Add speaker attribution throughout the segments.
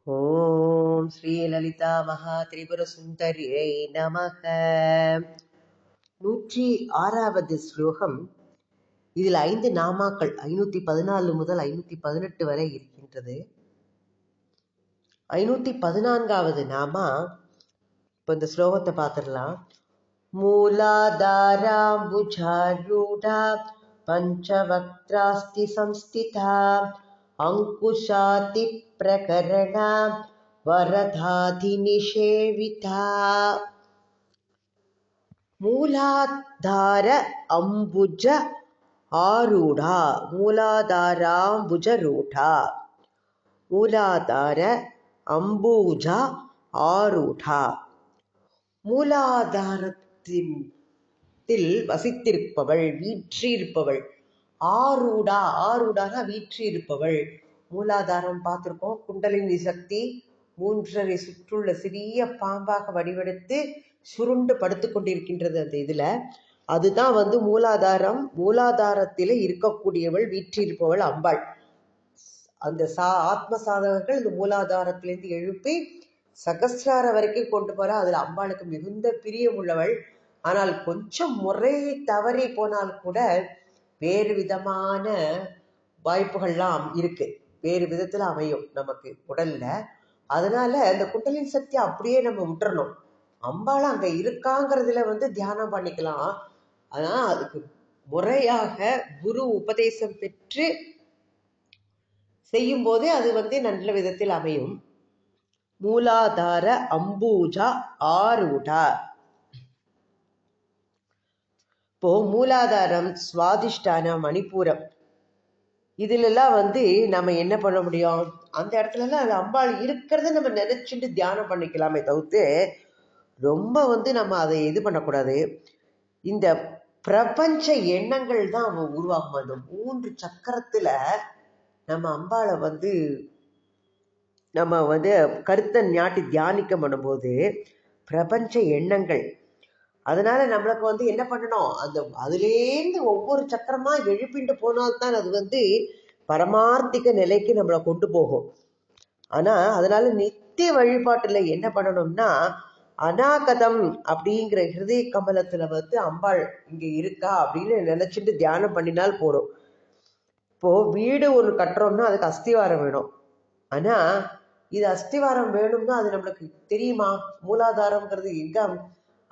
Speaker 1: ஓம் ஸ்ரீ லலிதா மகா திரிபுர சுந்தரியை நமக. 106வது ஸ்லோகம். இதில் 5 நாமாக்கள் 514 முதல் 518 வரை இருக்கின்றது. 514வது நாமா இப்போ இந்த ஸ்லோகத்தை பார்த்துடலாம். மூலாதாராம்புஜாரூடா பஞ்சவக்த்ராஸ்தி சம்ஸ்திதா அங்குஷாதி பிரகரணா வரதாதி நிஷேவிதா. மூலாதார அம்புஜ ஆரூடா மூலாதாராம்புஜரூடா மூலாதார அம்பூஜா ஆரூடா. மூலாதாரத்தில் வசித்திருப்பவள், வீற்றிருப்பவள். ஆரூடா, ஆரூடாக வீற்றிருப்பவள். மூலாதாரம் பார்த்துருக்கோம். குண்டலினி சக்தி 3.5 சுற்றுள்ள சிறிய பாம்பாக வடிவெடுத்து சுருண்டு படுத்து கொண்டிருக்கின்றது அந்த இதுல. அதுதான் மூலாதாரம். மூலாதாரத்தில இருக்கக்கூடியவள், வீற்றிருப்பவள் அம்பாள். அந்த ஆத்ம சாதகர்கள் இந்த மூலாதாரத்திலிருந்து எழுப்பி சகஸ்ரார வரைக்கும் கொண்டு போற. அதுல அம்பாளுக்கு மிகுந்த பிரியம் உள்ளவள். ஆனால் கொஞ்சம் முறை தவறி போனால் கூட வேறு விதமான வாய்ப்புகள்லாம் இருக்கு, வேறு விதத்துல அமையும் நமக்கு உடல்ல. அதனால இந்த குண்டலினி சக்தி அப்படியே நம்ம விட்டுறணும். அம்பாள் அங்க இருக்காங்கிறதுல தியானம் பண்ணிக்கலாம். ஆனா அதுக்கு முறையாக குரு உபதேசம் பெற்று செய்யும் போதே அது நல்ல விதத்தில் அமையும். மூலாதார அம்பூஜா ஆரூடா. இப்போ மூலாதாரம், சுவாதிஷ்டானம், மணிப்பூரம் இதுலெல்லாம் நம்ம என்ன பண்ண முடியும்? அந்த இடத்துலலாம் அது அம்பாள் இருக்கிறத நம்ம நினைச்சுட்டு தியானம் பண்ணிக்கலாமே தவிர்த்து ரொம்ப நம்ம அதை இது பண்ணக்கூடாது. இந்த பிரபஞ்ச எண்ணங்கள் தான் உருவாகும். அந்த 3 சக்கரத்துல நம்ம அம்பாளை நம்ம கருத்தை ஞாட்டி தியானிக்க பண்ணும்போது பிரபஞ்ச எண்ணங்கள். அதனால நம்மளுக்கு என்ன பண்ணணும்? அதுலேருந்து ஒவ்வொரு சக்கரமா எழுப்பிட்டு போனால்தான் அது பரமார்த்திக நிலைக்கு நம்மளை கொண்டு போகும். ஆனா அதனால நித்திய வழிபாட்டுல என்ன பண்ணணும்னா, அநாகதம் அப்படிங்கிற ஹிருதய கமலத்துல அம்பாள் இங்க இருக்கா அப்படின்னு நினைச்சிட்டு தியானம் பண்ணினால் போறோம். இப்போ வீடு ஒன்று கட்டுறோம்னா அதுக்கு அஸ்திவாரம் வேணும். ஆனா இது அஸ்திவாரம் வேணும்னா அது நம்மளுக்கு தெரியுமா? மூலாதாரம்ங்கிறது எங்க?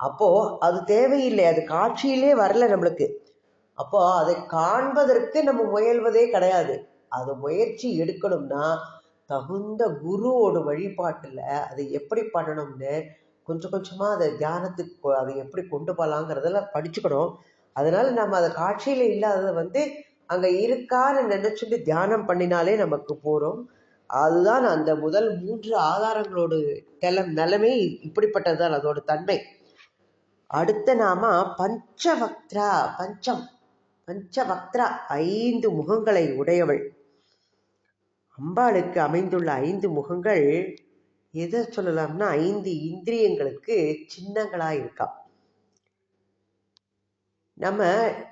Speaker 1: அப்போ அது தேவையில்லை, அது காட்சியிலே வரல நம்மளுக்கு. அப்போ அதை காண்பதற்கு நம்ம முயல்வதே கிடையாது. அது முயற்சி எடுக்கணும்னா தகுந்த குருவோட வழிபாட்டுல அதை எப்படி பண்ணணும்னு கொஞ்சம் கொஞ்சமா அதை தியானத்துக்கு அதை எப்படி கொண்டு போகலாங்கிறதெல்லாம் படிச்சுக்கணும். அதனால நம்ம அதை காட்சியில இல்லாததை அங்க இருக்கான்னு நினைச்சுட்டு தியானம் பண்ணினாலே நமக்கு போறோம். அதுதான் அந்த முதல் 3 ஆதாரங்களோட நிலைமை இப்படிப்பட்டதுதான், அதோட தன்மை. அடுத்த நாம பஞ்சவக்த்ரா. பஞ்சவக்த்ரா 5 முகங்களை உடையவள். அம்பாளுக்கு அமைந்துள்ள 5 முகங்கள் எதை சொல்லலாம்னா 5 இந்திரியங்களுக்கு சின்னங்களா இருக்கா.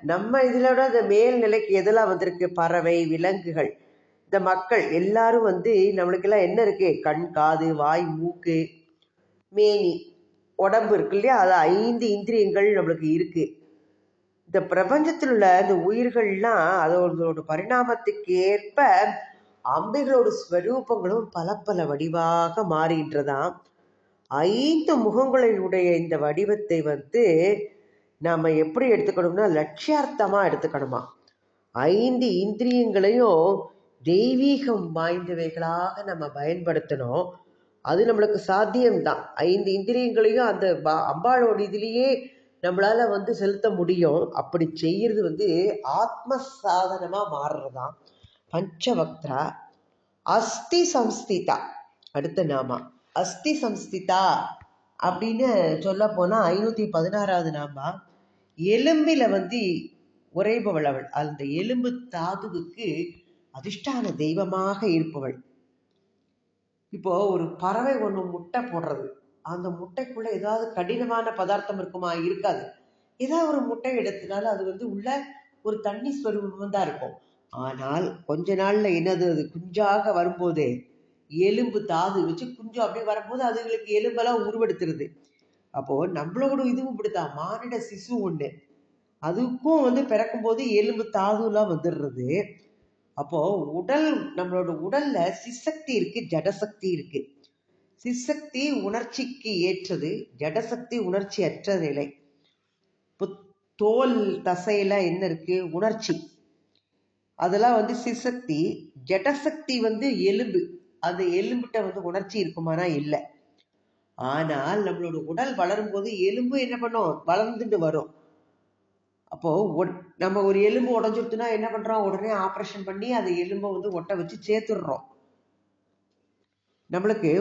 Speaker 1: நம்ம இதுலோட அந்த மேல்நிலைக்கு எதெல்லாம் வந்திருக்கு? பறவை, விலங்குகள், இந்த மக்கள் எல்லாரும் நம்மளுக்கெல்லாம் என்ன இருக்கு? கண், காது, வாய், மூக்கு, மேனி, உடம்பு இருக்கு இல்லையா? அது 5 இந்திரியங்கள் நம்மளுக்கு இருக்கு. இந்த பிரபஞ்சத்தில் உள்ள இந்த உயிர்கள்லாம் அதோட பரிணாமத்துக்கு ஏற்ப அம்பிகளோட ஸ்வரூபங்களும் பல பல வடிவாக மாறுகின்றதாம். 5 முகங்களுடைய இந்த வடிவத்தை நாம எப்படி எடுத்துக்கணும்னா லட்சியார்த்தமா எடுத்துக்கணுமா. 5 இந்திரியங்களையும் தெய்வீகம் வாய்ந்தவைகளாக நம்ம பயன்படுத்தணும். அது நம்மளுக்கு சாத்தியம்தான். 5 இந்திரியங்களையும் அந்த அம்பாளோட இதுலேயே நம்மளால செலுத்த முடியும். அப்படி செய்யறது ஆத்ம சாதனமா மாறுறதாம். பஞ்சவக்த்ரா. அஸ்தி சம்ஸ்திதா அடுத்த நாமா. அஸ்தி சம்ஸ்திதா அப்படின்னு சொல்ல போனா 516வது நாமா. எலும்பில உறைபவள் அவள். அந்த எலும்பு தாதுவுக்கு அதிஷ்டான தெய்வமாக இருப்பவள். இப்போ ஒரு பறவை ஒண்ணு முட்டை போடுறது, அந்த முட்டைக்குள்ள ஏதாவது கடினமான பதார்த்தம் இருக்குமா? இருக்காது. ஏதாவது ஒரு முட்டை எடுத்தனால அது உள்ள ஒரு தண்ணி ஸ்வரூபம் தான் இருக்கும். ஆனால் கொஞ்ச நாள்ல என்னது, அது குஞ்சாக வரும்போது எலும்பு தாது வச்சு குஞ்சம் அப்படியே வரும்போது அதுங்களுக்கு எலும்பெல்லாம் உருவெடுத்துருது. அப்போ நம்மளோட இதுவும் இப்படித்தான். மானிட சிசு ஒண்ணு, அதுக்கும் வந்து பிறக்கும் போது எலும்பு தாதுலாம் வந்துடுறது. அப்போ உடல், நம்மளோட உடல்ல சிசக்தி இருக்கு, ஜடசக்தி இருக்கு. சிசக்தி உணர்ச்சிக்கு ஏற்றது, ஜடசக்தி உணர்ச்சி அற்ற நிலை. இப்போ தோல் தசையில என்ன இருக்கு? உணர்ச்சி, அதெல்லாம் வந்து சிசக்தி. ஜடசக்தி வந்து எலும்பு, அந்த எலும்புட்ட வந்து உணர்ச்சி இருக்குமானா இல்லை. ஆனால் நம்மளோட உடல் வளரும் போது எலும்பு என்ன பண்ணும்? வளர்ந்துட்டு வரும். அப்போ நம்ம ஒரு எலும்பு உடஞ்சிருச்சுன்னா என்ன பண்றோம்? உடனே ஆப்ரேஷன் பண்ணி அந்த எலும்பை வந்து ஒட்ட வச்சு சேர்த்துடுறோம். நம்மளுக்கு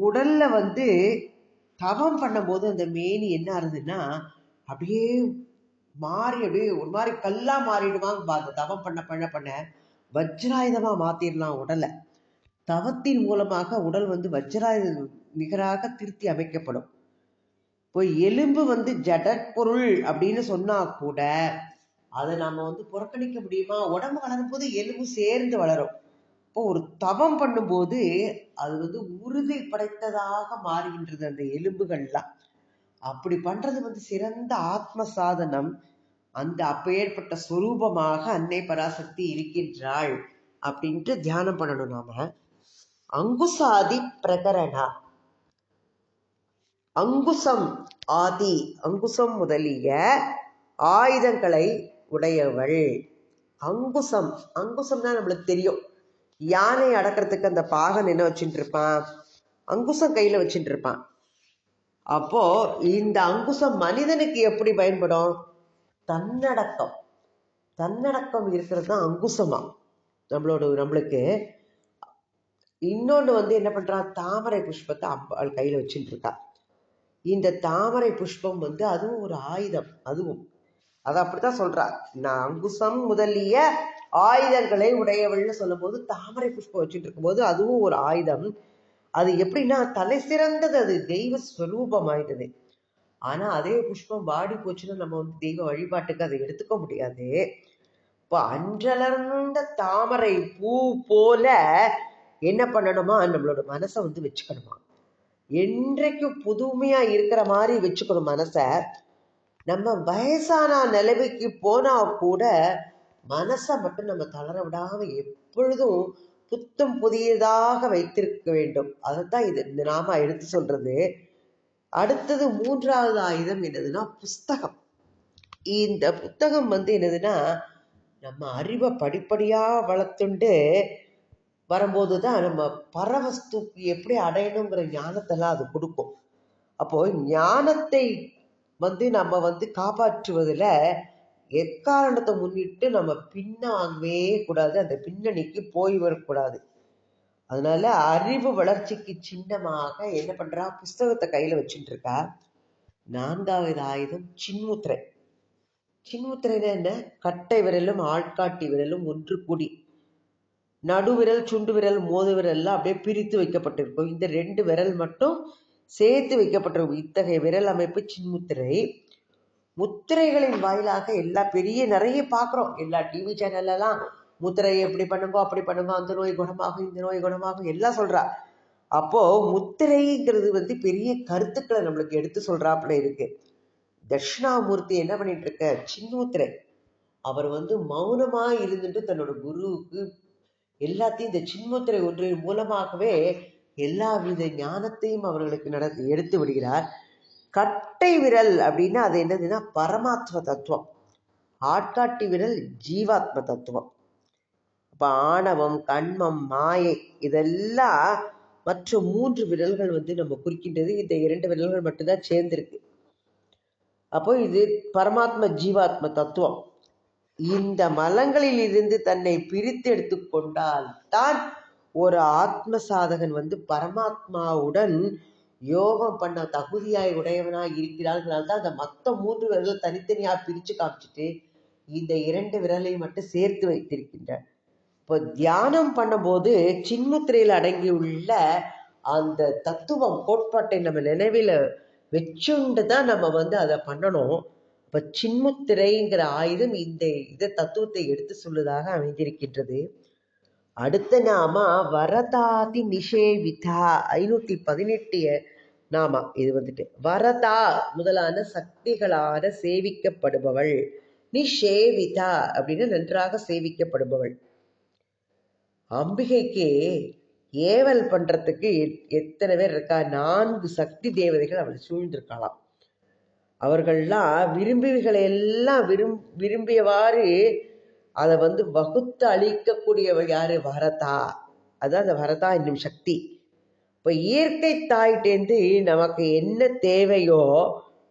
Speaker 1: உடல்ல வந்து தவம் பண்ணும்போது அந்த மேனி என்ன ஆகுதுன்னா அப்படியே மாறி அப்படியே ஒரு மாதிரி கல்லா மாறிடுவாங்க. அந்த தவம் பண்ண பண்ண பண்ண வஜ்ராயுதமா மாத்திரலாம் உடலை. தவத்தின் மூலமாக உடல் வந்து வஜ்ராயுத நிகராக திருத்தி அமைக்கப்படும். இப்போ எலும்பு வந்து ஜடப்பொருள் அப்படின்னு சொன்னா கூட அதை நாம வந்து புறக்கணிக்க முடியுமா? உடம்பு வளரும் போது எலும்பு சேர்ந்து வளரும். இப்போ ஒரு தவம் பண்ணும்போது அது வந்து உறுதி படைத்ததாக மாறுகின்றது அந்த எலும்புகள்லாம். அப்படி பண்றது வந்து சிறந்த ஆத்ம சாதனம். அந்த அப்பேற்பட்ட சொரூபமாக அன்னை பராசக்தி இருக்கின்றாள் அப்படின்ட்டு தியானம் பண்ணணும் நாம. அங்குசாதி பிரகரணா, அங்குசம் ஆதி, அங்குசம் முதலிய ஆயுதங்களை உடையவள். அங்குசம், அங்குசம்னா நம்மளுக்கு தெரியும், யானை அடக்கிறதுக்கு அந்த பாகன் என்ன வச்சுட்டு இருப்பான்? அங்குசம் கையில வச்சுட்டு இருப்பான். அப்போ இந்த அங்குசம் மனிதனுக்கு எப்படி பயன்படும்? தன்னடக்கம், தன்னடக்கம் இருக்கிறது தான் அங்குசமா நம்மளுக்கு. இன்னொன்று வந்து என்ன பண்றா? தாமரை புஷ்பத்தை அவள் கையில வச்சுட்டு இருக்கா. இந்த தாமரை புஷ்பம் வந்து அதுவும் ஒரு ஆயுதம். அதுவும் அது அப்படித்தான் சொல்றா. நான் அங்குசம் முதலிய ஆயுதங்களை உடையவள்னு சொல்லும் போது தாமரை புஷ்பம் வச்சுட்டு இருக்கும் போது அதுவும் ஒரு ஆயுதம். அது எப்படின்னா தலை சிறந்தது, அது தெய்வ ஸ்வரூபம் ஆயிடுது. ஆனா அதே புஷ்பம் வாடி போச்சுன்னா நம்ம வந்து தெய்வ வழிபாட்டுக்கு அதை எடுத்துக்க முடியாது. இப்போ அன்றலர்ந்த தாமரை பூ போல என்ன பண்ணணுமா? நம்மளோட மனசை வந்து வச்சுக்கணுமா, என்றைக்கும் புதுமையா இருக்கிற மாதிரி வச்சுக்கணும் மனசை. நம்ம வயசான நிலைமைக்கு போனா கூட மனசை மட்டும் நம்ம தளர விடாம எப்பொழுதும் புத்தம் புதியதாக வைத்திருக்க வேண்டும். அதைத்தான் இது நாம எடுத்து சொல்றது. அடுத்தது மூன்றாவது ஆயுதம் என்னதுன்னா புஸ்தகம். இந்த புத்தகம் வந்து என்னதுன்னா நம்ம அறிவை படிப்படியா வளர்த்துண்டு வரும்போதுதான் நம்ம பரவஸ்துக்கு எப்படி அடையணுங்கிற ஞானத்தெல்லாம் அது கொடுக்கும். அப்போ ஞானத்தை வந்து நம்ம வந்து காப்பாற்றுவதில் எக்காரணத்தை முன்னிட்டு நம்ம பின்ன வாங்கவே கூடாது, அந்த பின்னணிக்கு போய் வரக்கூடாது. அதனால அறிவு வளர்ச்சிக்கு சின்னமாக என்ன பண்றா? புஸ்தகத்தை கையில வச்சுட்டு இருக்கா. நான்காவது ஆயுதம் சின்முத்திரை. சின்முத்திரைனா என்ன? கட்டை விரலும் ஆள்காட்டி விரலும் ஒன்று கூடி, நடுவிரல் சுண்டு விரல் மோது விரல்லாம் அப்படியே பிரித்து வைக்கப்பட்டிருக்கும். இந்த 2 விரல் மட்டும் சேர்த்து வைக்கப்பட்டிருக்கும். இத்தகைய விரல் அமைப்பு சின்முத்திரை. முத்திரைகளின் வாயிலாக எல்லா நிறைய பார்க்குறோம். எல்லா டிவி சேனல்லாம் முத்திரை எப்படி பண்ணுங்க, அப்படி பண்ணுங்க, அந்த நோய் குணமாகும், இந்த நோய் குணமாகும் எல்லாம் சொல்றா. அப்போ முத்திரைங்கிறது வந்து பெரிய கருத்துக்களை நம்மளுக்கு எடுத்து சொல்றாப்புல இருக்கு. தட்சிணாமூர்த்தி என்ன பண்ணிட்டு இருக்க? சின்முத்திரை. அவர் வந்து மௌனமா இருந்துட்டு தன்னோட குருவுக்கு எல்லாத்தையும் இந்த சின்முத்திரை ஒன்றின் மூலமாகவே எல்லாவித ஞானத்தையும் அவர்களுக்கு எடுத்து விடுகிறார். கட்டை விரல் அப்படின்னா அது என்னதுன்னா பரமாத்ம தத்துவம். ஆட்காட்டி விரல் ஜீவாத்ம தத்துவம். அப்ப ஆணவம், கண்மம், மாயை இதெல்லாம் மற்ற 3 விரல்கள் வந்து நம்ம குறிக்கின்றது. இந்த 2 விரல்கள் மட்டும்தான் சேர்ந்திருக்கு. அப்போ இது பரமாத்ம ஜீவாத்ம தத்துவம். இந்த மலங்களில் இருந்து தன்னை பிரித்து எடுத்து கொண்டால் தான் ஒரு ஆத்ம சாதகன் வந்து பரமாத்மாவுடன் யோகம் பண்ண தகுதியாய் உடையவனாய் இருக்கிறார்கள். தான் அந்த மொத்த 3 விரல்கள் தனித்தனியா பிரிச்சு காமிச்சிட்டு இந்த 2 விரலையும் மட்டும் சேர்த்து வைத்திருக்கின்றார். இப்போ தியானம் பண்ணும்போது சின்முத்திரையில் அடங்கியுள்ள அந்த தத்துவம் கோட்பாட்டை நம்ம நினைவில் வச்சுண்டு தான் நம்ம வந்து அதை பண்ணணும். இப்போ சின்முத்திரைங்கிற ஆயுதம் இந்த தத்துவத்தை எடுத்து சொல்லுவதாக அமைந்திருக்கின்றது. அடுத்த நாமா வரதாதி நிஷேவிதா 518 நாமா. இது வந்துட்டு வரதா முதலான சக்திகளான சேவிக்கப்படுபவள். நிஷேவிதா அப்படின்னு நன்றாக சேவிக்கப்படுபவள். அம்பிகைக்கு ஏவல் பண்றதுக்கு எத்தனை பேர் இருக்கா? 4 சக்தி தேவதைகள் அவள் சூழ்ந்திருக்கலாம். அவர்கள்லாம் விரும்பிகளை எல்லாம் விரும்பியவாறு அதை வகுத்து அளிக்கக்கூடியவள் யாரு? வரதா. அதான் அந்த வரதா என்னும் சக்தி. இப்போ இயற்கை தாயிட்டேந்து நமக்கு என்ன தேவையோ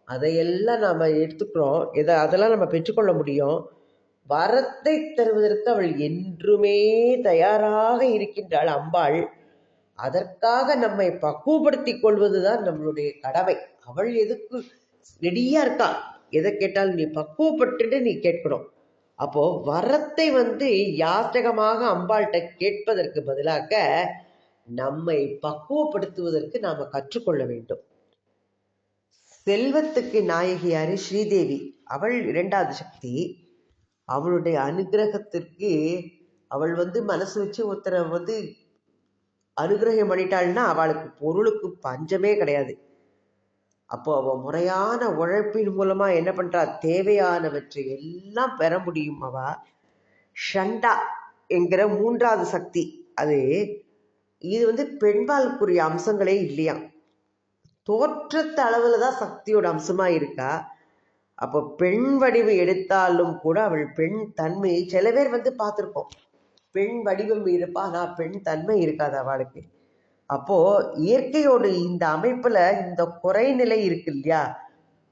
Speaker 1: அதையெல்லாம் நாம் எடுத்துக்கிறோம். அதெல்லாம் நம்ம பெற்றுக்கொள்ள முடியும். வரத்தை தருவதற்கு அவள் என்றுமே தயாராக இருக்கின்றாள் அம்பாள். அதற்காக நம்மை பக்குவப்படுத்தி கொள்வதுதான் நம்மளுடைய கடமை. அவள் எதுக்கு ரெடியா இருக்கா? எதை கேட்டாலும் நீ பக்குவப்பட்டு நீ கேட்கணும். அப்போ வரத்தை யாச்சகமாக அம்பாள்கிட்ட கேட்பதற்கு பதிலாக நம்மை பக்குவப்படுத்துவதற்கு நாம கற்றுக்கொள்ள வேண்டும். செல்வத்துக்கு நாயகி யாரு? ஸ்ரீதேவி. அவள் 2வது சக்தி. அவளுடைய அனுகிரகத்திற்கு அவள் மனசு வச்சு ஒருத்தரை அனுகிரகம் பண்ணிட்டாள்னா அவளுக்கு பொருளுக்கு பஞ்சமே கிடையாது. அப்போ அவ முறையான உழைப்பின் மூலமா என்ன பண்றா? தேவையானவற்றை எல்லாம் பெற முடியும். அவ ஷண்டா என்கிற 3வது சக்தி. இது பெண்பாலுக்குரிய அம்சங்களே இல்லையா. தோற்றத்த அளவுல தான் சக்தியோட அம்சமா இருக்கா. அப்போ பெண் வடிவு எடுத்தாலும் கூட அவள் பெண் தன்மை. சில பேர் பார்த்துருக்கோம், பெண் வடிவம் இருப்பா, நான் பெண் தன்மை இருக்காது அவளுக்கு. அப்போ இயற்கையோடு இந்த அமைப்புல இந்த குறைநிலை இருக்கு இல்லையா,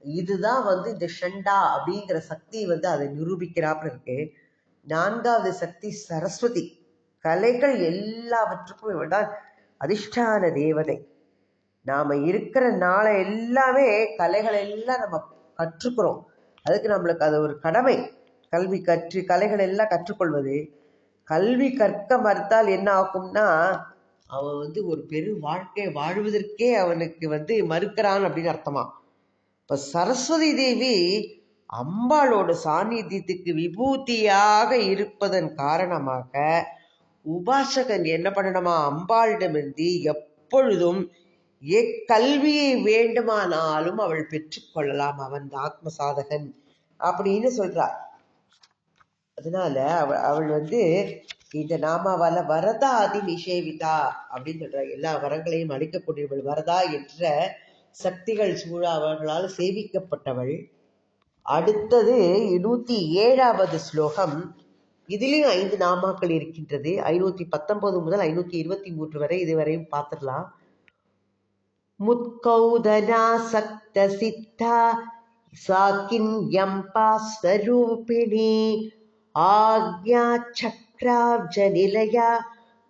Speaker 1: இதுதான் இந்த ஷண்டா அப்படிங்கிற சக்தி அதை நிரூபிக்கிறாப்புல இருக்கு. 4வது சக்தி சரஸ்வதி. கலைகள் எல்லாவற்றுக்கும் இவள்தான் அதிஷ்டான தேவதை. நாம இருக்கிற நாளை எல்லாமே கலைகள் எல்லாம் நம்ம கற்றுக்கிறோம். அதுக்கு நம்மளுக்கு அது ஒரு கடமை. கல்வி கற்று கலைகள் எல்லாம் கற்றுக்கொள்வது. கல்வி கற்க மறுத்தால் என்ன ஆகும்னா அவன் ஒரு பெரு வாழ்க்கை வாழ்வதற்கே அவனுக்கு மறுக்கிறான் அப்படின்னு அர்த்தமா. இப்ப சரஸ்வதி தேவி அம்பாளோட சாநித்தியத்துக்கு விபூதியாக இருப்பதன் காரணமாக உபாசகன் என்ன பண்ணணுமா? அம்பாளிடமிருந்து எப்பொழுதும் கல்வியை வேண்டுமானாலும் அவள் பெற்றுக்கொள்ளலாம். அவன் ஆத்ம சாதகன் அப்படின்னு சொல்றார். அதனால அவள் இந்த நாமாவால வரதா அதி நிஷேவிதா அப்படின்னு சொல்ற. எல்லா வரங்களையும் அளிக்கக்கூடியவள் வரதா என்ற சக்திகள் சூழ அவர்களால் சேவிக்கப்பட்டவள். அடுத்தது 107வது ஸ்லோகம். இதுலயும் 5 நாமாக்கள் இருக்கின்றது. 519 முதல் 523 வரை இதுவரையும் பார்த்துடலாம். முத்கௌதனாசக்த சித்தா சாக்கின்யம்பா ஸ்வரூபிணி ஆக்ஞா சக்ராப்ஜ நிலையா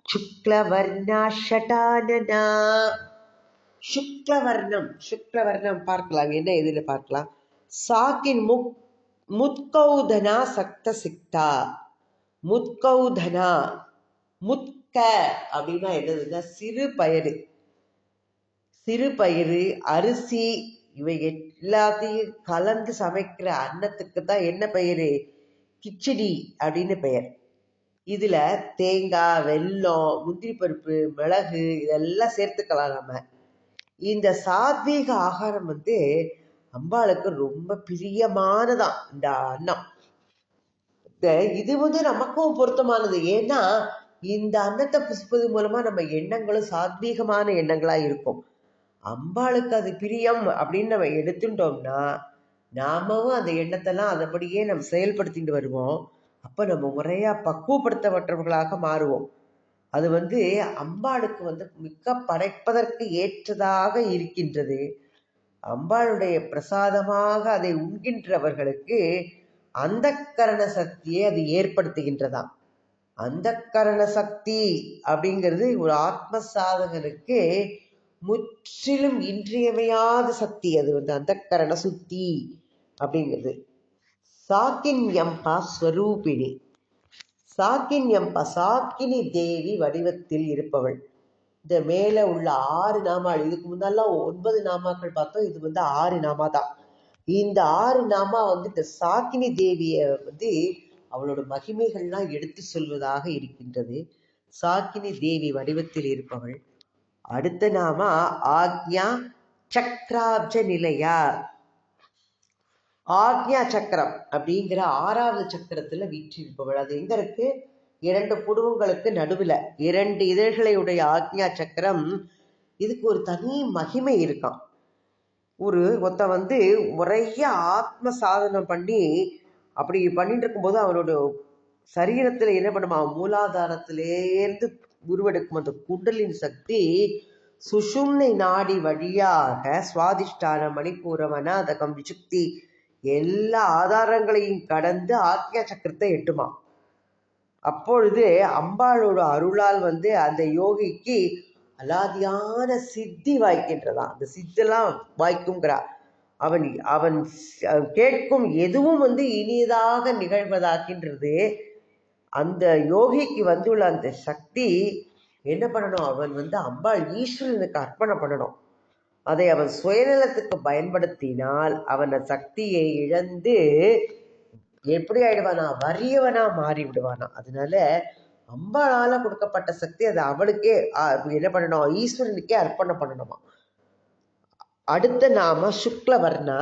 Speaker 1: சுக்லவர்ணா ஷடானனா. சுக்லவர்ணம் பார்க்கலாம். என்ன எதுல பார்க்கலாம்? சாக்கின் முத்கௌதனா சக்த சித்தா. முத்கௌதனா, முத்க அப்படின்னா என்னதுன்னா சிறு பயிறு அரிசி இவை எல்லாத்தையும் கலந்து சமைக்கிற அன்னத்துக்கு தான் என்ன பெயரு? கிச்சடி அப்படின்னு பெயர். இதுல தேங்காய், வெல்லம், முந்திரி பருப்பு, மிளகு இதெல்லாம் சேர்த்துக்கலாம். நம்ம இந்த சாத்வீக ஆகாரம் அம்பாளுக்கு ரொம்ப பிரியமானதான் இந்த அன்னம். இது நமக்கும் பொருத்தமானது. ஏன்னா இந்த அன்னத்தை புசிப்பது மூலமா நம்ம எண்ணங்களும் சாத்வீகமான எண்ணங்களா இருக்கும். அம்பாளுக்கு அது பிரியம் அப்படின்னு நம்ம எடுத்துட்டோம்னா நாமும் அந்த எண்ணத்தெல்லாம் அதபடியே நம்ம செயல்படுத்திட்டு வருவோம். அப்ப நம்ம முறையா பக்குவப்படுத்தப்பட்டவர்களாக மாறுவோம். அது அம்பாளுக்கு மிக்க படைப்பதற்கு ஏற்றதாக இருக்கின்றது. அம்பாளுடைய பிரசாதமாக அதை உண்கின்றவர்களுக்கு அந்த கரண சக்தியை அது ஏற்படுத்துகின்றதாம். அந்த கரண சக்தி அப்படிங்கிறது ஒரு ஆத்ம சாதகனுக்கு முற்றிலும் இன்றியமையாத சக்தி. அது அந்த கரண சுத்தி அப்படிங்கிறது. சாக்கின்யம்பா ஸ்வரூபிணி. சாக்கின்யம்பா சாக்கினி தேவி வடிவத்தில் இருப்பவள். இந்த மேல உள்ள 6 நாமாள், இதுக்கு முன்னாலாம் 9 நாமாக்கள் பார்த்தோம். இது 6 நாமா தான். இந்த 6 நாமா இந்த சாக்கினி தேவிய அவளோட மகிமைகள்லாம் எடுத்து சொல்வதாக இருக்கின்றது. சாக்கினி தேவி வடிவத்தில் இருப்பவள். அடுத்த நாம ஆக்ஞா சக்கராப்ஜ நிலையா. ஆக்ஞா சக்கரம் அப்படிங்கிற 6வது சக்கரத்துல வீற்றிருப்பவள். அது எங்க இருக்கு? 2 புருவங்களுக்கு நடுவுல 2 இதழ்களை உடைய ஆக்ஞா சக்கரம். இதுக்கு ஒரு தனி மகிமை இருக்கான். ஒருத்த முறைய ஆத்ம சாதனம் பண்ணி அப்படி பண்ணிட்டு இருக்கும்போது அவனோட சரீரத்துல என்ன பண்ணுமா, மூலாதாரத்திலேருந்து உருவெடுக்கும் அந்த குண்டலின் சக்தி சுஷும்னை நாடி வழியாக சுவாதிஷ்டான மணிப்பூரம் அநாதகம் விசுக்தி எல்லா ஆதாரங்களையும் கடந்து ஆக்ஞா சக்கரத்தை எட்டுமா. அப்பொழுது அம்பாளோட அருளால் அந்த யோகிக்கு அலாதியான சித்தி வாய்க்கின்றதான். அந்த சித்தெல்லாம் வாய்க்குங்கிறா. அவன் அவன் கேட்கும் எதுவும் இனியதாக நிகழ்வதாக்கின்றது. அந்த யோகிக்கு வந்துள்ள அந்த சக்தி என்ன பண்ணணும், அவன் அம்பாள் ஈஸ்வரனுக்கு அர்ப்பணம் பண்ணணும். அதை அவன் சுயநலத்துக்கு பயன்படுத்தினால் அவன் சக்தியை இழந்து எப்படி ஆயிடுவானா, வறியவனா மாறி விடுவானா. அதனால அம்பாளால கொடுக்கப்பட்ட சக்தி அதை அவளுக்கே என்ன பண்ணணும், ஈஸ்வரனுக்கே அர்ப்பணம் பண்ணணுமா. அடுத்த நாம சுக்லவர்ணா.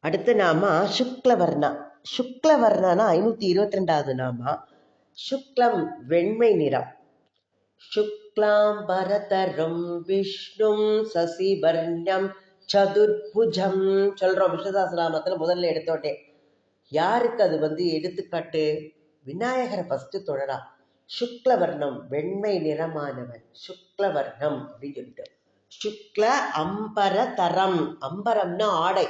Speaker 1: அடுத்த நாம சுக்லவர்ணா. சுக்லவர்ணானா 522வது நாமா. சுக்லம் வெண்மை நிறம். சுக்லாம் பரதரம் விஷ்ணும் சசிவர்ணம் சதுர்புஜம் சொல்றோம் விஷ்ணு சஹஸ்ரநாமத்துல முதல்ல எடுத்தோட்டே. யாருக்கு அது எடுத்துக்காட்டு? விநாயகரை ஃபர்ஸ்ட் தொடரா. சுக்லவர்ணம் வெண்மை நிறமானவன் சுக்லவர்ணம் அப்படின்னு சொல்லிட்டு. சுக்ல அம்பரதரம், அம்பரம்னா ஆடை,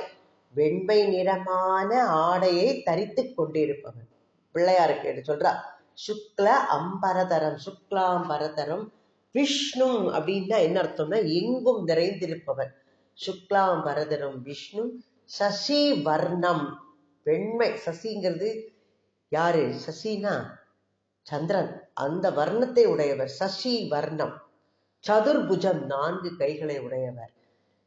Speaker 1: வெண்மை நிறமான ஆடையை தரித்து கொண்டிருப்பவன் பிள்ளையாருக்கு சொல்றா. சுக்ல அம்பரதரம், சுக்லாம்பரதரம் விஷ்ணு அப்படின்னா என்ன அர்த்தம்னா எங்கும் நிறைந்திருப்பவன். சுக்லாம்பரதரம் விஷ்ணு சசி வர்ணம் வெண்மை. சசிங்கிறது யாரு? சசினா சந்திரன், அந்த வர்ணத்தை உடையவர் சசி வர்ணம். சதுர்புஜம் 4 கைகளை உடையவர்.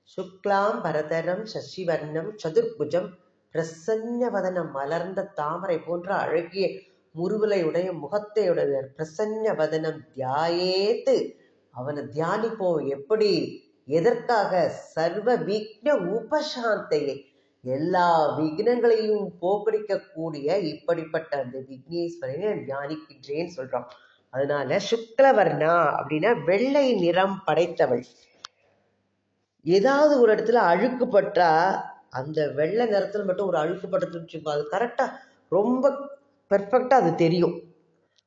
Speaker 1: சுக்லாம் பரதரம் சசிவர்ணம் சதுர்புஜம் பிரசன்ன வதனம் மலர்ந்த தாமரை போன்ற அழகிய முருவலையுடைய முகத்தை உடையவர். பிரசன்ன வதனம் தியாயேத்து, அவனை தியானிப்போம். எப்படி? எதற்காக? சர்வ விக்ன உபசாந்தையை, எல்லா விக்னங்களையும் போக்கடிக்கக்கூடிய இப்படிப்பட்ட அந்த விக்னேஸ்வரனை தியானிக்கின்றேன்னு சொல்றான். அதனால சுக்லவர்ணா அப்படின்னா வெள்ளை நிறம் படைத்தவள். ஏதாவது ஒரு இடத்துல அழுக்கு பட்டா அந்த வெள்ளை நிறத்துல மட்டும் ஒரு அழுக்கு பட்டதுன்னு அது கரெக்டா ரொம்ப பெர்ஃபெக்டா அது தெரியும்.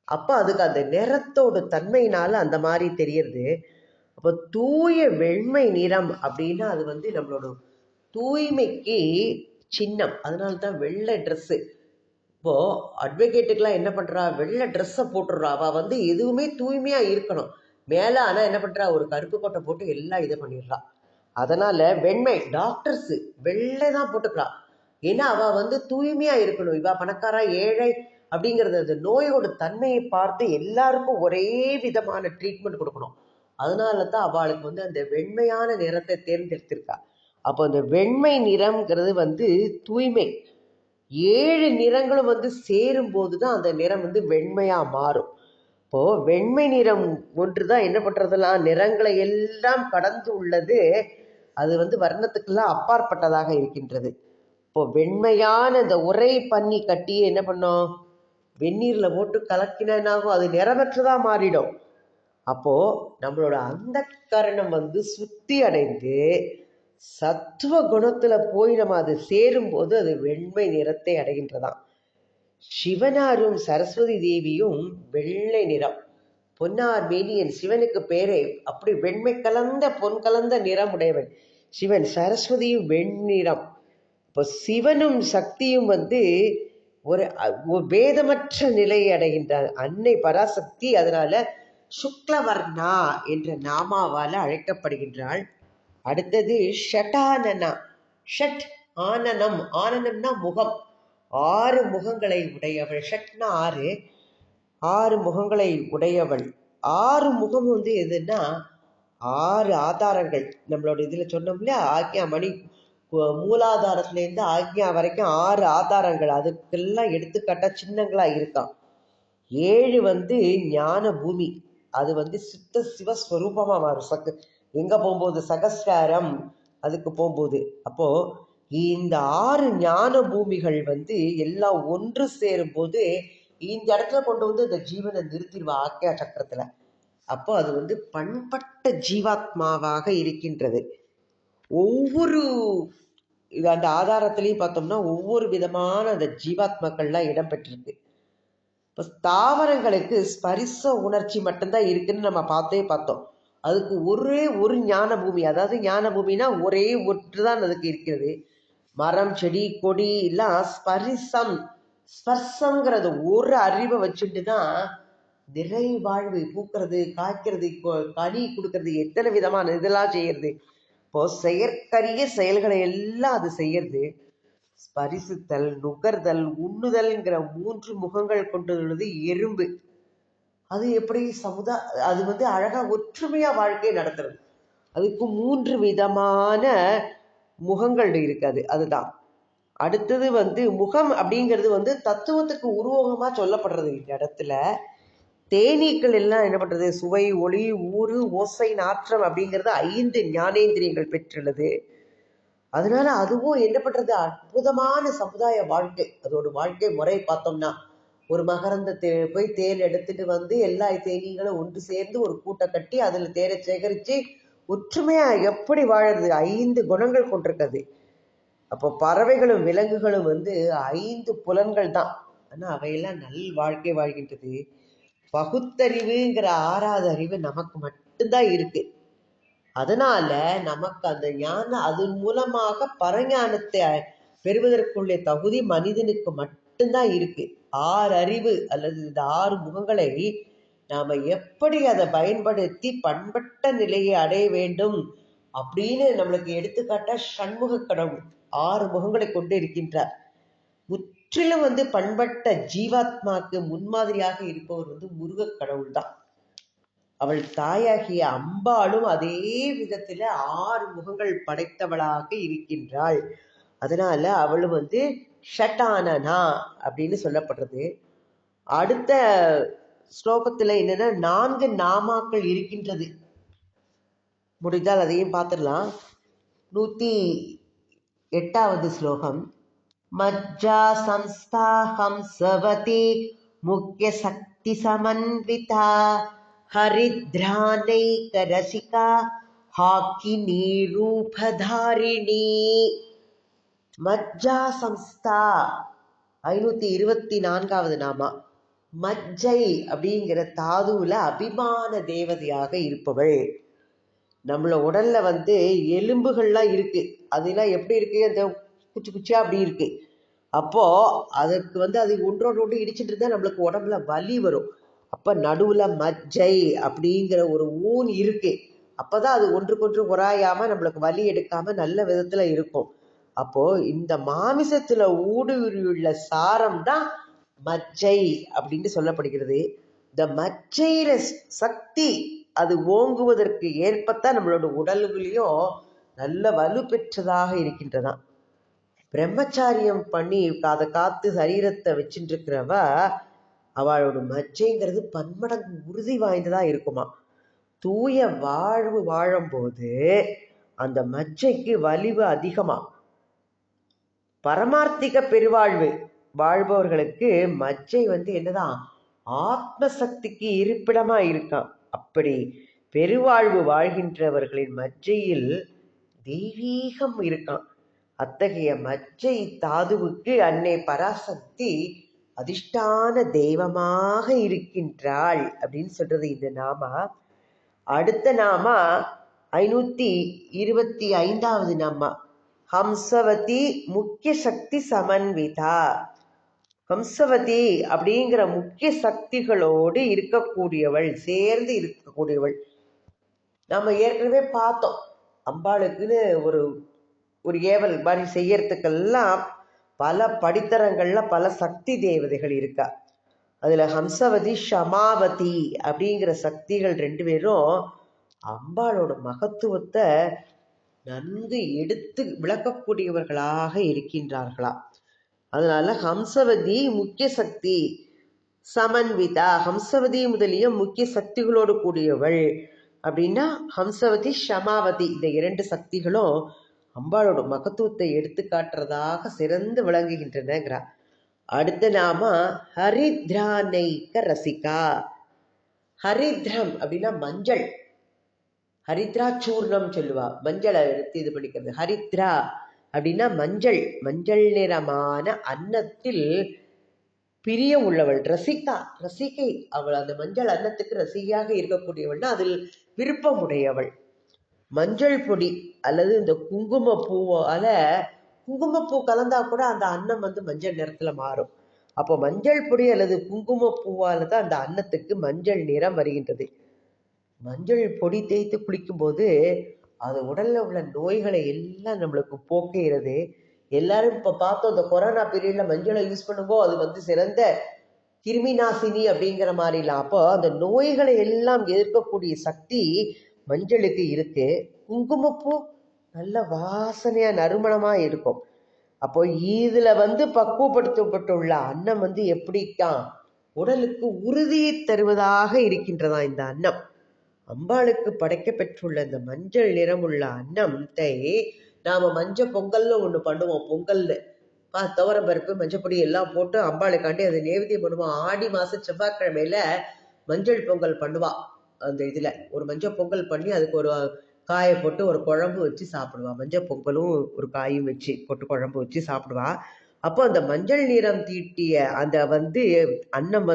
Speaker 1: அப்ப அதுக்கு அந்த நிறத்தோட தன்மையினால அந்த மாதிரி தெரியறது. அப்ப தூய வெண்மை நிறம் அப்படின்னா அது நம்மளோட தூய்மைக்கு சின்னம். அதனால்தான் வெள்ளை ட்ரெஸ்ஸு. இப்போ அட்வொகேட்டுக்கெல்லாம் என்ன பண்றா, வெள்ளை ட்ரெஸ்ஸை போட்டுடுறா. அவ எதுவுமே தூய்மையா இருக்கணும் மேல. ஆனா என்ன பண்றா, ஒரு கருப்பு கோட்டை போட்டு எல்லாம் இதை பண்ணிடுறா. அதனால வெண்மை. டாக்டர்ஸ் வெள்ளை தான் போட்டுக்கிறா. ஏன்னா அவ தூய்மையா இருக்கணும். இவ பணக்காரா ஏழை அப்படிங்கிறது அந்த நோயோட தன்மையை பார்த்து எல்லாருக்கும் ஒரே விதமான ட்ரீட்மெண்ட் கொடுக்கணும். அதனால தான் அவளுக்கு அந்த வெண்மையான நிறத்தை தேர்ந்தெடுத்திருக்கா. அப்போ அந்த வெண்மை நிறம்ங்கிறது தூய்மை. 7 நிறங்களும் சேரும் போதுதான் அந்த நிறம் வெண்மையா மாறும். இப்போ வெண்மை நிறம் ஒன்றுதான் என்ன பண்றதெல்லாம் நிறங்களை எல்லாம் கடந்து உள்ளது. அது வர்ணத்துக்கெல்லாம் அப்பாற்பட்டதாக இருக்கின்றது. இப்போ வெண்மையான இந்த உரை பண்ணி கட்டி என்ன பண்ணோம், வெந்நீர்ல போட்டு கலக்கினாகும், அது நிறமற்றதா மாறிடும். அப்போ நம்மளோட அந்த கரணம் சுத்தி அடைந்து சத்துவ குணத்துல போய் நம்ம அது சேரும் போது அது வெண்மை நிறத்தை அடைகின்றதாம். சிவனாரும் சரஸ்வதி தேவியும் வெள்ளை நிறம் பொன்னார் மேனியன். சிவனுக்கு பேரே அப்படி வெண்மை கலந்த பொன் கலந்த நிறம் உடையவன் சிவன். சரஸ்வதியும் வெண்ணிறம். இப்போ சிவனும் சக்தியும் ஒரு பேதமற்ற நிலையை அடைகின்றார் அன்னை பராசக்தி. அதனால சுக்லவர்ணா என்ற நாமாவால அழைக்கப்படுகின்றாள். அடுத்தது ஷட்டானனா. ஷட் ஆனனம். ஆனனம்னா முகம். 6 முகங்களை உடையவள். ஷட்னா 6 முகங்களை உடையவள். 6 முகம் எதுன்னா 6 ஆதாரங்கள். நம்மளோட இதுல சொன்னோம்ல, ஆக்ஞா மணி மூலாதாரத்துல இருந்து ஆக்ஞா வரைக்கும் 6 ஆதாரங்கள். அதுக்கெல்லாம் எடுத்துக்காட்டா சின்னங்களா இருக்கான். 7 வந்து ஞான பூமி. அது வந்து சித்த சிவஸ்வரூபமா மாறும். எங்க போகும்போது சகஸ்காரம் அதுக்கு போகும்போது. அப்போ இந்த 6 ஞான பூமிகள் வந்து எல்லாம் ஒன்று சேரும் போது இந்த இடத்துல கொண்டு வந்து இந்த ஜீவனை நிறுத்திடுவா ஆக்யா சக்கரத்துல. அப்போ அது வந்து பண்பட்ட ஜீவாத்மாவாக இருக்கின்றது. ஒவ்வொரு அந்த ஆதாரத்திலையும் பார்த்தோம்னா ஒவ்வொரு விதமான அந்த ஜீவாத்மாக்கள்லாம் இடம் பெற்றிருக்கு. இப்போ தாவரங்களுக்கு ஸ்பரிச உணர்ச்சி மட்டும்தான் இருக்குன்னு நம்ம பார்த்தோம். அதுக்கு ஒரே ஒரு ஞான பூமி, அதாவது ஞான பூமினா ஒரே ஒன்று தான் அதுக்கு இருக்கிறது. மரம் செடி கொடி எல்லாம் ஸ்பர்சம்ங்கிறது ஒரு அறிவை வச்சுட்டு தான் நிறை வாழ்வு பூக்கிறது, காய்க்கிறது, கனி கொடுக்கறது, எத்தனை விதமான இதெல்லாம் செய்யறது. இப்போ செயற்கரிய செயல்களை எல்லாம் அது செய்யறது. ஸ்பரிசித்தல், நுகர்தல், உண்ணுதல்ங்கிற 3 முகங்கள் கொண்டுள்ளது எறும்பு. அது எப்படி அது வந்து அழகா ஒற்றுமையா வாழ்க்கையை நடத்துறது. அதுக்கு 3 விதமான முகங்கள் இருக்காது. அதுதான். அடுத்தது வந்து முகம் அப்படிங்கிறது வந்து தத்துவத்துக்கு உருவகமா சொல்லப்படுறது இந்த இடத்துல. தேனீக்கள் எல்லாம் என்ன பண்றது, சுவை, ஒளி, ஊறு, ஓசை, நாற்றம் அப்படிங்கிறது 5 ஞானேந்திரியங்கள் பெற்றுள்ளது. அதனால அதுவும் என்ன பண்றது, அற்புதமான சமுதாய வாழ்க்கை. அதோட வாழ்க்கை முறை பார்த்தோம்னா ஒரு மகரந்த போய் தேன் எடுத்துட்டு வந்து எல்லா தேனீங்களும் ஒன்று சேர்ந்து ஒரு கூட்டை கட்டி அதுல தேரை சேகரிச்சு ஒற்றுமையா எப்படி வாழறது, 5 குணங்கள் கொண்டிருக்கிறது. அப்போ பறவைகளும் விலங்குகளும் வந்து 5 புலன்கள் தான். ஆனா அவையெல்லாம் நல் வாழ்க்கை வாழ்கின்றது. பகுத்தறிவுங்கிற 6வது அறிவு நமக்கு மட்டும்தான் இருக்கு. அதனால நமக்கு அந்த ஞானம் அதன் மூலமாக பரஞானத்தை பெறுவதற்குள்ள தகுதி மனிதனுக்கு மட்டும்தான் இருக்கு. 6 அறிவு அல்லது இந்த 6 முகங்களை நாம எப்படி அதை பயன்படுத்தி பண்பட்ட நிலையை அடைய வேண்டும் அப்படின்னு நம்மளுக்கு எடுத்துக்காட்டா சண்முக கடவுள் 6 முகங்களை கொண்டு இருக்கின்றார். முற்றிலும் வந்து பண்பட்ட ஜீவாத்மாக்கு முன்மாதிரியாக இருப்பவர் வந்து முருக கடவுள் தான். அவள் தாயாகிய அம்பாளும் அதே விதத்துல 6 முகங்கள் படைத்தவளாக இருக்கின்றாள். அதனால அவளும் வந்து ஷட்டானனா அப்படின்னு சொல்லப்படுறது. அடுத்த ஸ்லோகத்துல என்னன்னா 4 நாமாக்கள் இருக்கின்றது. முடிந்தால் அதையும் பார்த்துடலாம். 108வது ஸ்லோகம். மஜ்ஜா சம்ஸ்தா ஹம்சவதி முக்கிய சக்தி சமன்விதா ஹரித்ரானைகரசிகா ஹாக்கினி ரூபதாரிணி. மஜ்ஜா சம்ஸ்தா 524வது நாமா. மஜ்ஜை அப்படிங்கிற தாதுவுல அபிமான தேவதையாக இருப்பவள். நம்மள உடல்ல வந்து எலும்புகள்லாம் இருக்கு. அதெல்லாம் எப்படி இருக்கு, அந்த குச்சி குச்சியா அப்படி இருக்கு. அப்போ அதுக்கு வந்து அது ஒன்றோடு ஒன்று இடிச்சுட்டு இருந்தா நம்மளுக்கு உடம்புல வலி வரும். அப்ப நடுவுல மஜ்ஜை அப்படிங்கிற ஒரு ஊன் இருக்கு. அப்பதான் அது ஒன்றுக்கொன்று உராயாம நம்மளுக்கு வலி எடுக்காம நல்ல விதத்துல இருக்கும். அப்போ இந்த மாமிசத்துல ஊடுருவியுள்ள சாரம் தான் மஜ்ஜை அப்படின்னு சொல்லப்படுகிறது. இந்த மஜ்ஜையில சக்தி அது ஓங்குவதற்கு ஏற்பத்தான் நம்மளோட உடல்களையும் நல்ல வலு பெற்றதாக இருக்கின்றதான். பிரம்மச்சாரியம் பண்ணி அதை காத்து சரீரத்தை வச்சுட்டு இருக்கிறவ அவளோட மஜ்ஜைங்கிறது பன்மடங்கு உறுதி வாய்ந்ததா இருக்குமா. தூய வாழ்வு வாழும்போது அந்த மஜ்ஜைக்கு வலிவு அதிகமா. பரமார்த்திக பெருவாழ்வு வாழ்பவர்களுக்கு மஜ்ஜை வந்து என்னதான் ஆத்ம சக்திக்கு இருப்பிடமா இருக்கான். அப்படி பெருவாழ்வு வாழ்கின்றவர்களின் மஜ்ஜையில் தெய்வீகம் இருக்கான். அத்தகைய மஜ்ஜை தாதுவுக்கு அன்னை பராசக்தி அதிஷ்டான தெய்வமாக இருக்கின்றாள் அப்படின்னு சொல்றது இந்த நாமா. அடுத்த நாமா 525வது நாமா. ஹம்சவதி முக்கிய சக்தி சமன்விதா. ஹம்சவதி அப்படிங்கிற முக்கிய சக்திகளோடு இருக்கக்கூடியவள், சேர்ந்து இருக்கக்கூடியவள். நம்ம ஏற்கனவே பார்த்தோம், அம்பாளுக்குன்னு ஒரு ஒரு ஏவல் மாதிரி செய்யறதுக்கெல்லாம் பல படித்தரங்கள்ல பல சக்தி தேவதைகள் இருக்கா. அதுல ஹம்சவதி ஷமாவதி அப்படிங்கிற சக்திகள் 2 பேரும் அம்பாளோட மகத்துவத்தை நன்கு எடுத்து விளக்கக்கூடியவர்களாக இருக்கின்றார்களா. அதனால ஹம்சவதி முக்கிய சக்தி சமன்விதா ஹம்சவதி முதலிய முக்கிய சக்திகளோடு கூடியவள் அப்படின்னா ஹம்சவதி ஷமாவதி இந்த 2 சக்திகளும் அம்பாளோட மகத்துவத்தை எடுத்து காட்டுறதாக சிறந்து விளங்குகின்றனங்கிறார். அடுத்த நாம ஹரித்ரானைக்க ரசிகா. ஹரித்ரம் அப்படின்னா மஞ்சள், ஹரித்ரா சூர்ணம் சொல்லுவா, மஞ்சளை எடுத்து இது பண்ணிக்கிறது. ஹரித்ரா அப்படின்னா மஞ்சள், மஞ்சள் நிறமான அன்னத்தில் பிரிய உள்ளவள். ரசிகா, ரசிகை அவள். அந்த மஞ்சள் அன்னத்துக்கு ரசிகையாக இருக்கக்கூடியவள்னா அதில் விருப்பம் உடையவள். மஞ்சள் பொடி அல்லது இந்த குங்குமப்பூவால, குங்குமப்பூ கலந்தா கூட அந்த அன்னம் மஞ்சள் நிறத்துல மாறும். அப்போ மஞ்சள் பொடி அல்லது குங்குமப்பூவால தான் அந்த அன்னத்துக்கு மஞ்சள் நிறம் வருகின்றது. மஞ்சள் பொடி தேய்த்து குளிக்கும் போது அது உடல்ல உள்ள நோய்களை எல்லாம் நம்மளுக்கு போக்குகிறது. எல்லாரும் இப்ப பார்த்தோம், இந்த கொரோனா பீரியட்ல மஞ்சளை யூஸ் பண்ணுங்கோ, அது சிறந்த கிருமி நாசினி அப்படிங்கிற மாதிரிலாம். அப்போ அந்த நோய்களை எல்லாம் எதிர்க்கக்கூடிய சக்தி மஞ்சளுக்கு இருக்கு. குங்குமப்பூ நல்ல வாசனையா நறுமணமா இருக்கும். அப்போ இதுல பக்குவப்படுத்தப்பட்டுள்ள அன்னம் எப்படித்தான் உடலுக்கு உறுதியை தருவதாக இருக்கின்றதா இந்த அன்னம். அம்பாளுக்கு படைக்க பெற்றுள்ள இந்த மஞ்சள் நிறமுள்ள அன்னத்தை நாம மஞ்சள் பொங்கல்னு ஒண்ணு பண்ணுவோம். பொங்கல்னு துவரம் பருப்பு மஞ்சப்பொடி எல்லாம் போட்டு அம்பாளுக்காண்டி அதை நேவேத்தியம் பண்ணுவோம். ஆடி மாசம் செவ்வாய்க்கிழமையில மஞ்சள் பொங்கல் பண்ணுவா. அந்த இதுல ஒரு மஞ்சள் பொங்கல் பண்ணி அதுக்கு ஒரு காயை போட்டு ஒரு குழம்பு வச்சு சாப்பிடுவா. மஞ்சள் பொங்கலும் ஒரு காயும் வச்சு போட்டு குழம்பு வச்சு சாப்பிடுவா. அப்போ அந்த மஞ்சள் நிறம் தீட்டிய அந்த அன்னம்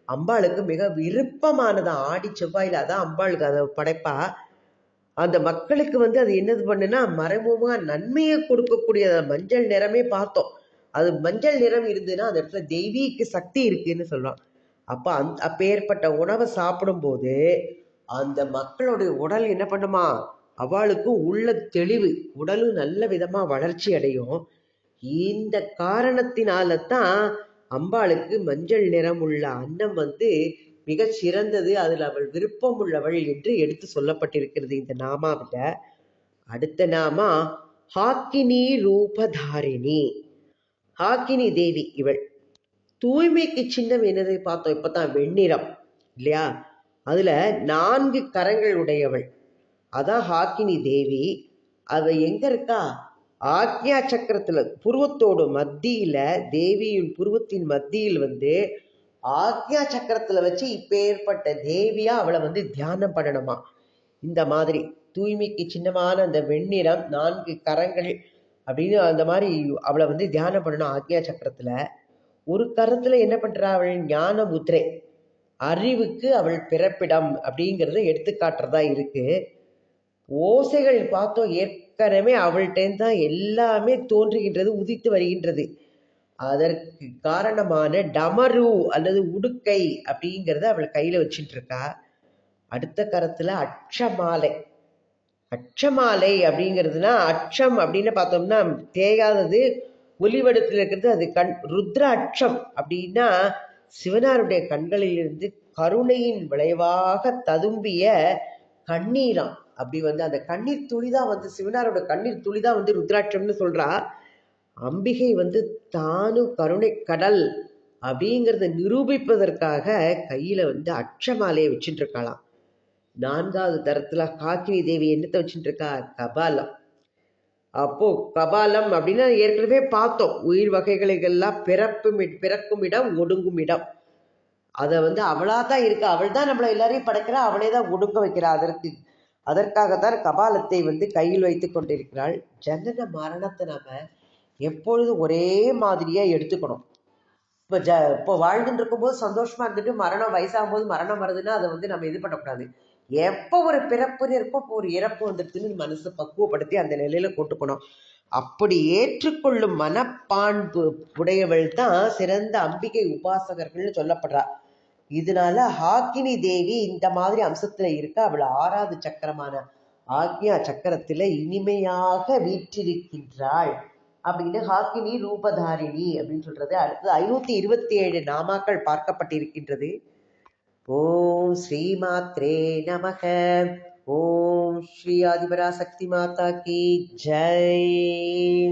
Speaker 1: அம்பாளுக்கு மிக விருப்பமானதான். ஆடி செவ்வாயில அதான் அம்பாளுக்கு அதை படைப்பா. அந்த மக்களுக்கு அது என்னது பண்ணுனா மறைமுகமா நன்மையை கொடுக்கக்கூடிய மஞ்சள் நிறமே பார்த்தோம். அது மஞ்சள் நிறம் இருந்ததுன்னா அந்த இடத்துல தெய்வீக சக்தி இருக்குன்னு சொல்லலாம். அப்ப அப்பேற்பட்ட உணவை சாப்பிடும்போது அந்த மக்களுடைய உடல் என்ன பண்ணுமா, அவளுக்கு உள்ள தெளிவு, உடலும் நல்ல விதமா வளர்ச்சி அடையும். இந்த காரணத்தினால தான் அம்பாளுக்கு மஞ்சள் நிறம் உள்ள அன்னம் மிக சிறந்தது, அதில் அவள் விருப்பம் உள்ளவள் என்று எடுத்து சொல்லப்பட்டிருக்கிறது இந்த நாமாவில. அடுத்த நாமா ஹாக்கினி ரூபதாரிணி. ஹாக்கினி தேவி இவள். தூய்மைக்கு சின்னம் என்னதை பார்த்தோம் இப்பதான், வெண்ணிறம் இல்லையா. அதுல 4 கரங்கள் உடையவள், அதான் ஹாக்கினி தேவி. அவ எங்க இருக்கா, ஆக்ஞா சக்கரத்துல புருவத்தோடு மத்தியில, தேவியின் புருவத்தின் மத்தியில் ஆக்ஞா சக்கரத்துல வச்சு இப்பேற்பட்ட தேவியா அவளை தியானம் பண்ணணுமா. இந்த மாதிரி தூய்மைக்கு சின்னமான அந்த வெண்ணிறம் 4 கரங்கள் அப்படின்னு அந்த மாதிரி அவளை தியானம் பண்ணணும் ஆக்ஞா சக்கரத்துல. ஒரு கரத்துல என்ன பண்றா, அவள் ஞான முத்திரை, அறிவுக்கு அவள் பிறப்பிடம் அப்படிங்கிறத எடுத்துக்காட்டுறதா இருக்கு. ஓசைகள் பார்த்தோம் ஏற்கனவே அவள்கிட்ட தான் எல்லாமே தோன்றுகின்றது, உதித்து வருகின்றது. அதற்கு காரணமான டமரு அல்லது உடுக்கை அப்படிங்கிறத அவள் கையில வச்சுட்டு இருக்கா. அடுத்த கரத்துல அட்சமாலை. அட்சமாலை அப்படிங்கிறதுனா, அட்சம் அப்படின்னு பார்த்தோம்னா தேயாதது, ஒலிவடத்தில் இருக்கிறது, அது ருத்ர அட்சம் அப்படின்னா சிவனாருடைய கண்களிலிருந்து கருணையின் விளைவாக ததும்பிய கண்ணீராம். அப்படி அந்த கண்ணீர் துளிதான் சிவனாரோட கண்ணீர் துளிதான் ருத்ராட்சம்னு சொல்றா. அம்பிகை தானும் கருணை கடல் அப்படிங்கிறத நிரூபிப்பதற்காக கையில அட்சமாலையை வச்சுட்டு இருக்காளாம். 4வது தரத்துல ஹாக்கினி தேவி என்னத்தை வச்சுட்டு இருக்கா, கபாலம். அப்போ கபாலம் அப்படின்னா ஏற்கனவே பார்த்தோம், உயிர் வகைகளுக்கெல்லாம் பிறக்கும் இடம் ஒடுங்கும் இடம். அதை அவளா தான் இருக்கா, அவள் தான் நம்மளை எல்லாரையும் படைக்கிறா, அவளே தான் ஒடுங்க வைக்கிறா. அதற்காகத்தான் கபாலத்தை கையில் வைத்து கொண்டிருக்கிறாள். ஜனன மரணத்தை நாம எப்பொழுதும் ஒரே மாதிரியா எடுத்துக்கணும். இப்போ வாழ்ந்துட்டு இருக்கும்போது சந்தோஷமா இருந்துட்டு மரணம் வயசாகும் போது மரணம் வருதுன்னா அதை நம்ம இது பண்ணக்கூடாது. எப்போ ஒரு பிறப்புன்னு இருக்கோ இப்போ ஒரு இறப்பு வந்துடுதுன்னு மனசை பக்குவப்படுத்தி அந்த நிலையில கொண்டுக்கணும். அப்படி ஏற்றுக்கொள்ளும் மனப்பான்பு உடையவள் தான் சிறந்த அம்பிகை உபாசகர்கள்னு சொல்லப்படுறா. இதனால ஹாக்கினி தேவி இந்த மாதிரி அம்சத்துல இருக்க, அவள் 6வது சக்கரமான ஆக்ஞா சக்கரத்துல இனிமையாக வீற்றிருக்கின்றாள் அப்படின்னு ஹாக்கினி ரூபதாரிணி அப்படின்னு சொல்றது. அடுத்தது 527 நாமாக்கள் பார்க்கப்பட்டிருக்கின்றது. ஓம் ஸ்ரீ மாத்ரே நமக. ஓம் ஸ்ரீ ஆதிபராசக்தி மாதா கி ஜெய்.